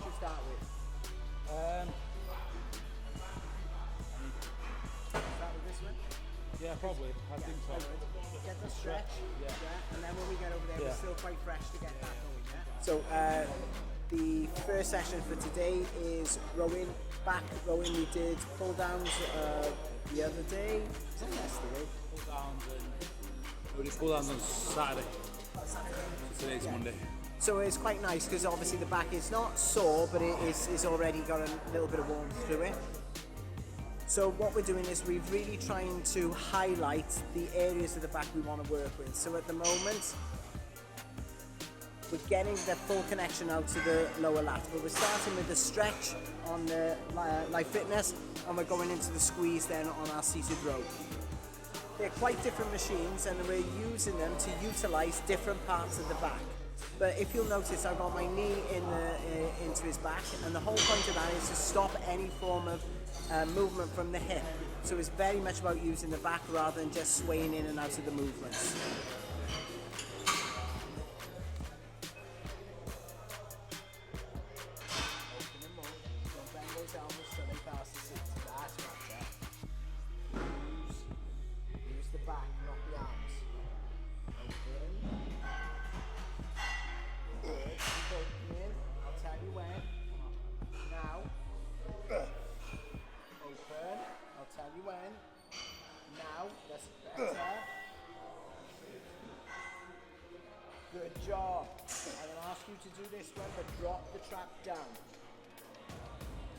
should we start with? Start with this one? Yeah, probably. I think so. Get the stretch. Yeah. And then when we get over there, we're still quite fresh to get that going, yeah? So, the first session for today is rowing, back rowing. We did pull downs the other day. Was that yesterday? We did pull downs on Saturday. Today's Monday. So it's quite nice because obviously the back is not sore, but it's already got a little bit of warmth to it. So what we're doing is we're really trying to highlight the areas of the back we want to work with. So at the moment, we're getting the full connection out to the lower lat, but we're starting with the stretch on the Life Fitness, and we're going into the squeeze then on our seated row. They're quite different machines, and we're using them to utilize different parts of the back. But if you'll notice, I've got my knee into his back, and the whole point of that is to stop any form of movement from the hip. So it's very much about using the back rather than just swaying in and out of the movements. Open them up, don't bend those elbows till they pass the seat. That's right there. Use the back, not the arms. Open. Good, keep opening. I'll tell you when. Now. Open. I'll tell you when. Now. That's better. Good job. I'm going to ask you to do this one, but drop the trap down.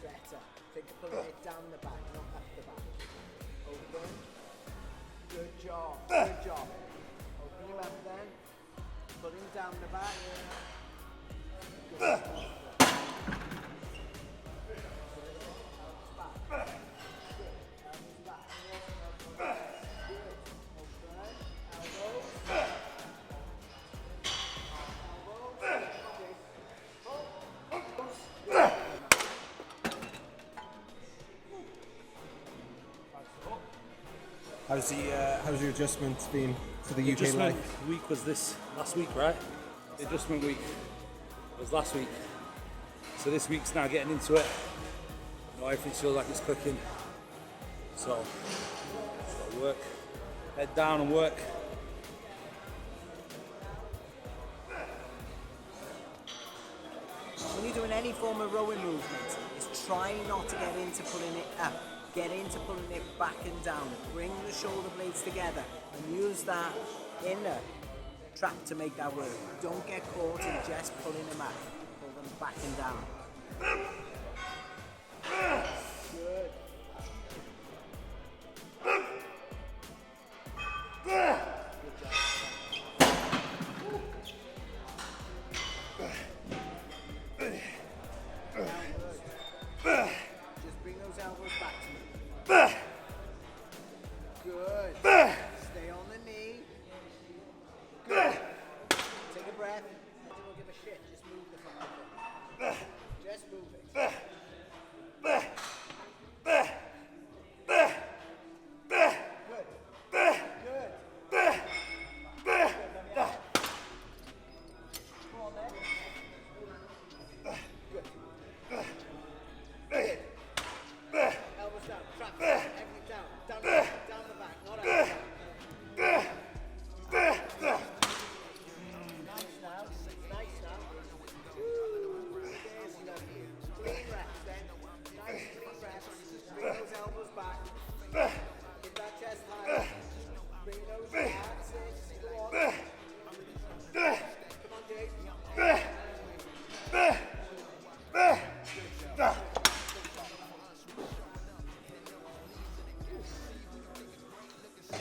Better. Think of pulling it down the back, not up the back. Open. Good job. Good job. Open him up then. Put him down the back. Good. How's your adjustment been for the UK Adjustment life? week was this last week, right? The adjustment week was last week. So this week's now getting into it. You know, everything feels like it's clicking. So just gotta work, head down and work. When you're doing any form of rowing movement, is try not to get into pulling it up. Get into pulling it back and down. Bring the shoulder blades together and use that inner trap to make that work. Don't get caught in just pulling them up. Pull them back and down. Good. Just bring those elbows back to me. Good. Stay on the knee. Good. Take a breath. Don't give a shit. Just move the fucking thing. Just move it.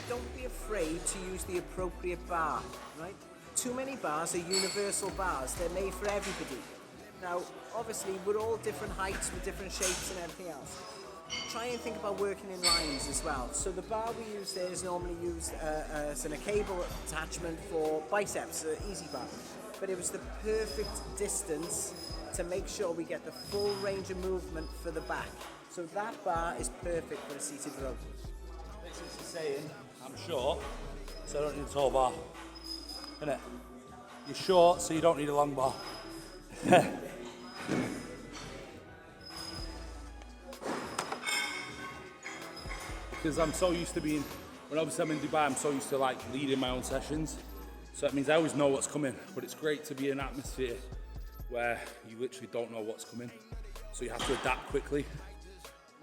Don't be afraid to use the appropriate bar, right? Too many bars are universal bars. They're made for everybody. Now, obviously, we're all different heights with different shapes and everything else. Try and think about working in lines as well. So the bar we use there is normally used as a cable attachment for biceps, easy bar. But it was the perfect distance to make sure we get the full range of movement for the back. So that bar is perfect for a seated row. This is the saying, I'm short, so I don't need a tall bar. Innit? You're short, so you don't need a long bar. because I'm so used to being, when obviously I'm in Dubai, I'm so used to like leading my own sessions. So that means I always know what's coming, but it's great to be in an atmosphere where you literally don't know what's coming. So you have to adapt quickly.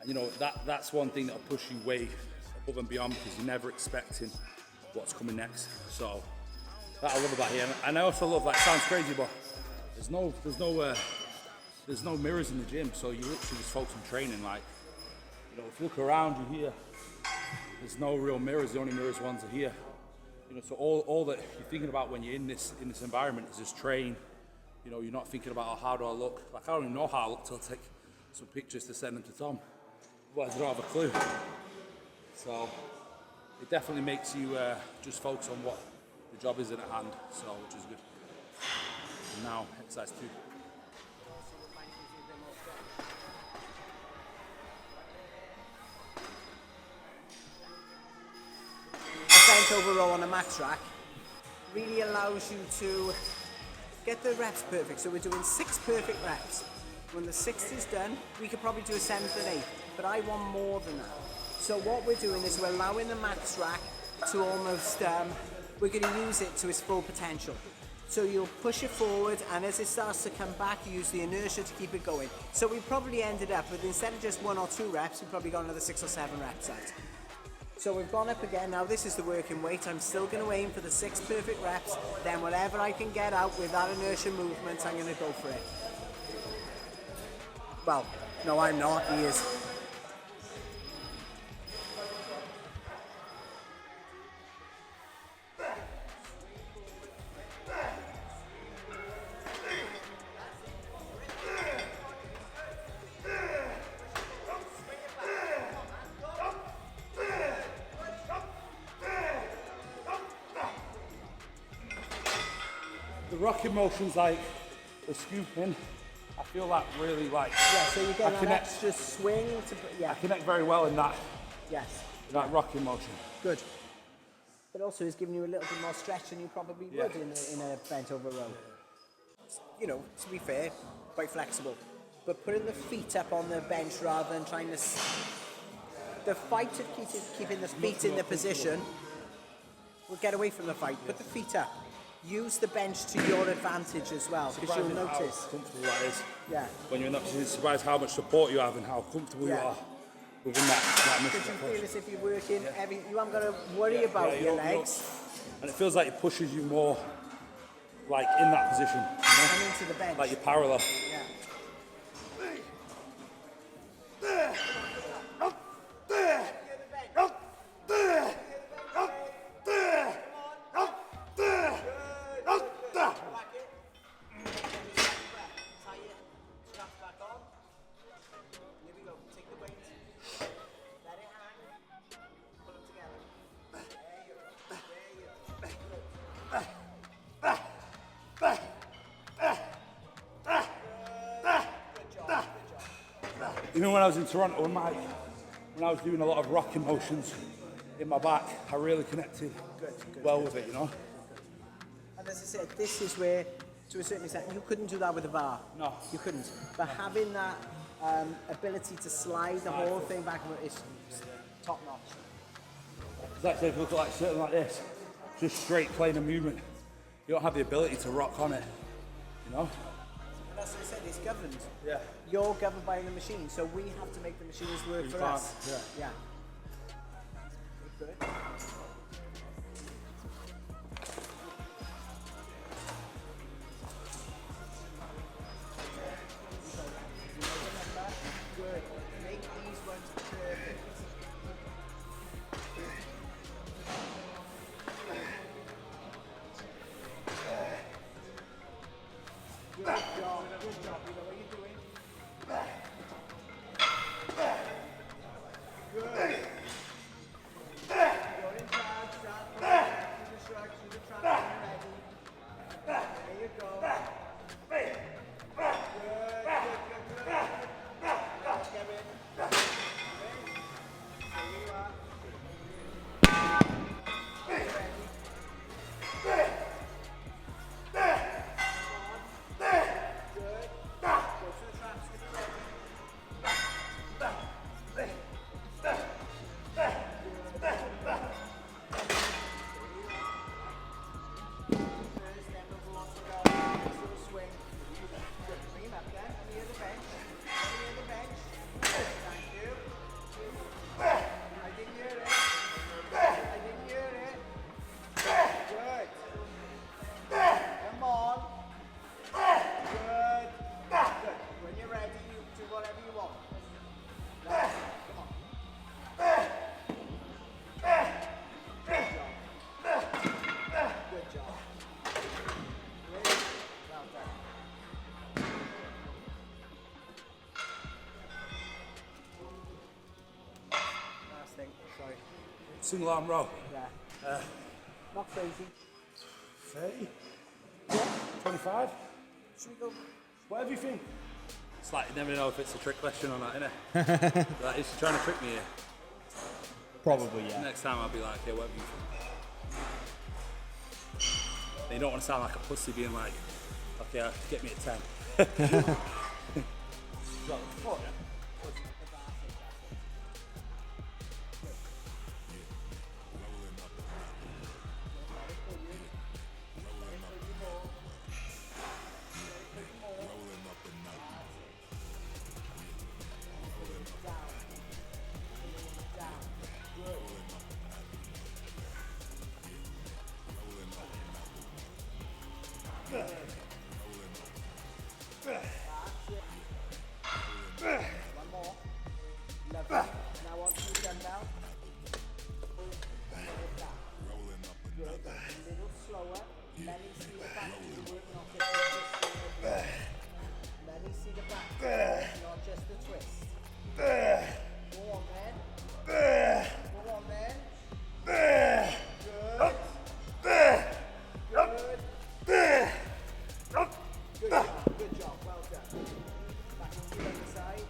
And you know, that's one thing that'll push you way above and beyond because you're never expecting what's coming next. So that I love about here. And I also love, like, it sounds crazy, but there's no mirrors in the gym. So you literally just focus on training. Like, you know, if you look around you here, there's no real mirrors. The only mirrors ones are here. You know, so all that you're thinking about when you're in this environment is just train. You know, you're not thinking about, oh, how do I look? Like, I don't even know how I look till I take some pictures to send them to Tom. Otherwise, I don't have a clue. So it definitely makes you just focus on what the job is at hand. So, which is good. And now exercise 2. Bent over row on a max rack really allows you to get the reps perfect. So we're doing 6 perfect reps. When the 6th is done, we could probably do a 7th and 8th, but I want more than that. So what we're doing is we're allowing the max rack to almost, we're going to use it to its full potential. So you'll push it forward, and as it starts to come back, you use the inertia to keep it going. So we probably ended up with, instead of just 1 or 2 reps, we probably got another 6 or 7 reps out. So we've gone up again. Now this is the working weight. I'm still going to aim for the 6 perfect reps. Then whatever I can get out with that inertia movement, I'm going to go for it. Well, no, I'm not. He is. The rocking motion's like the scooping. I feel that really like. Yeah, so you get an extra swing to. Yeah. I connect very well in that. Yes. In that rocking motion. Good. But also it's giving you a little bit more stretch than you probably would in a bent over row. You know, to be fair, quite flexible. But putting the feet up on the bench rather than trying to. The fight of keeping the feet in the position. We'll get away from the fight. Put the feet up. Use the bench to your advantage as well, because you'll notice. How comfortable that is. Yeah. When you're in that position, it's surprised how much support you have and how comfortable you are within that mission. Because you feel as if you're working, you haven't got to worry about your legs. And it feels like it pushes you more, like in that position. You know? And into the bench. Like you're parallel. Yeah. Even when I was in Toronto with Mike, when I was doing a lot of rocking motions in my back, I really connected with it, you know? And as I said, this is where, to a certain extent, you couldn't do that with a bar. No. You couldn't. But having that ability to slide the whole thing back is top notch. It's actually, if you look at like something like this, just straight playing a movement, you don't have the ability to rock on it, you know? And that's what I said, it's governed. Yeah. You're governed by the machine, so we have to make the machines work for us. Yeah. Good. Good. Make these ones perfect. Good job. Good job. You know what you're doing. Good. You're in charge. Single arm row. Yeah. Not crazy. 30? Yeah. 25? Should we go? Whatever you think. It's like you never know if it's a trick question or not, innit? Like, is she trying to trick me here? Probably, yeah. Next time I'll be like, yeah, whatever you think. And you don't want to sound like a pussy being like, okay, get me a 10. Go. Foot. One more. Lovely. Now on to them now. Good. A little slower. Let me see the back to the work, not just the twist. Let me see the back, not just the twist. Go on then. Go on then. Good. Good. Good job. Good job. Well done. Back to the other side.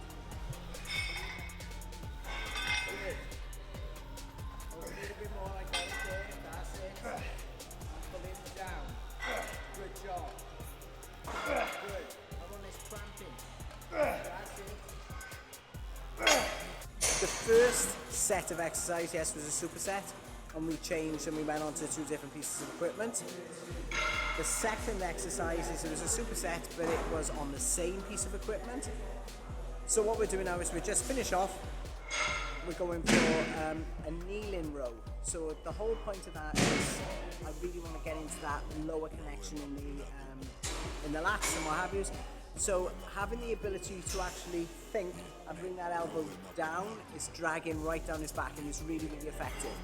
Good. A little bit more like that there. That's it. Pull it down. Good job. Good. I'm on this cramping. That's it. The first set of exercise, yes, was a superset, and we changed and we went on to 2 different pieces of equipment. The second exercise is it was a superset, but it was on the same piece of equipment. So what we're doing now is we just finish off. We're going for a kneeling row. So the whole point of that is I really want to get into that lower connection in the lats and what have you. So having the ability to actually think and bring that elbow down is dragging right down his back and is really, really effective.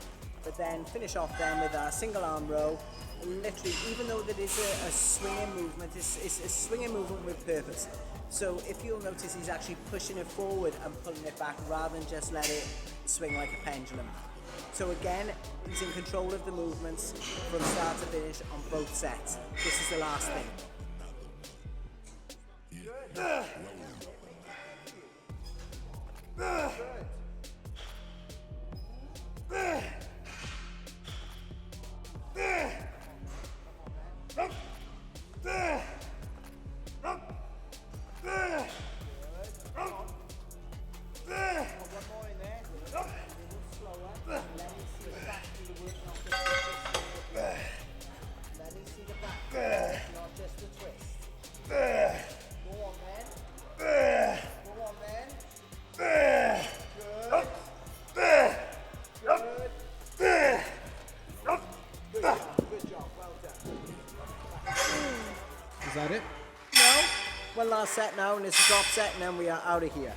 But then finish off then with a single arm row. Literally, even though that is a swinging movement, it's a swinging movement with purpose. So if you'll notice, he's actually pushing it forward and pulling it back rather than just let it swing like a pendulum. So again, he's in control of the movements from start to finish on both sets. This is the last thing. Good. Is that it? No. One last set now, and it's a drop set, and then we are out of here.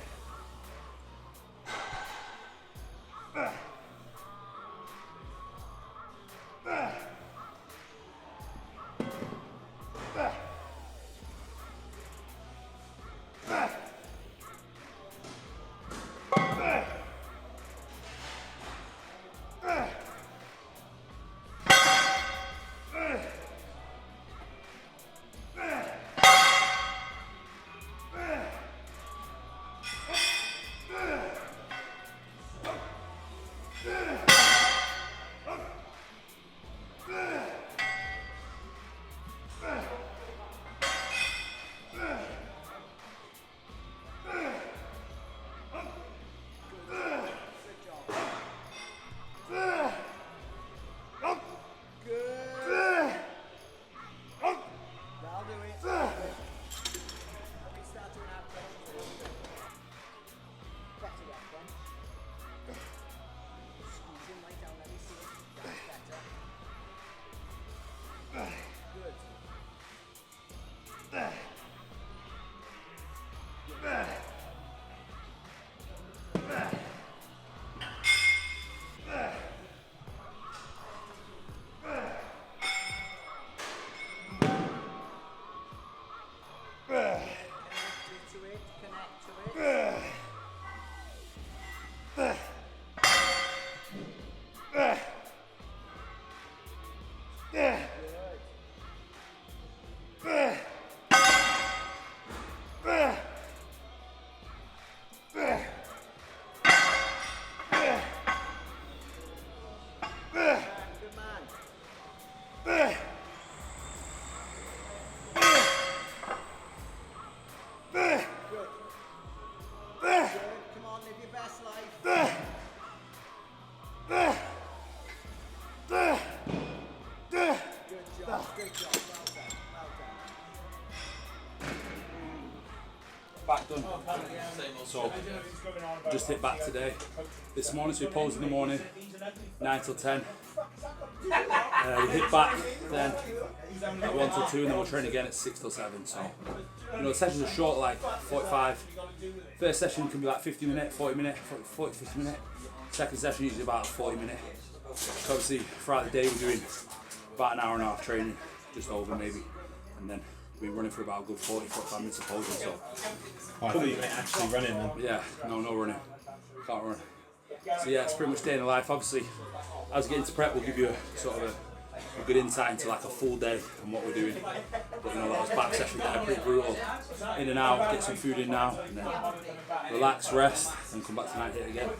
So just hit back today. This morning, so we posed in the morning, 9 till 10. We hit back then at 1 till 2, and then we'll train again at 6 till 7. So, you know, the sessions are short, like 45. First session can be like 50 minutes, 40 minutes, 40, 50 minutes. Second session usually about 40 minutes. So obviously, throughout the day we're doing about an hour and a half training, just over maybe, and then we're running for about a good 40, 45 minutes of posing. So, I thought you meant actually running then. yeah, no running, can't run. So yeah, it's pretty much day in the life. Obviously, as we get into prep, we'll give you a sort of a good insight into like a full day and what we're doing. But you know, that was back session there, pretty brutal. In and out, get some food in now, and then relax, rest, and come back tonight, hit it again.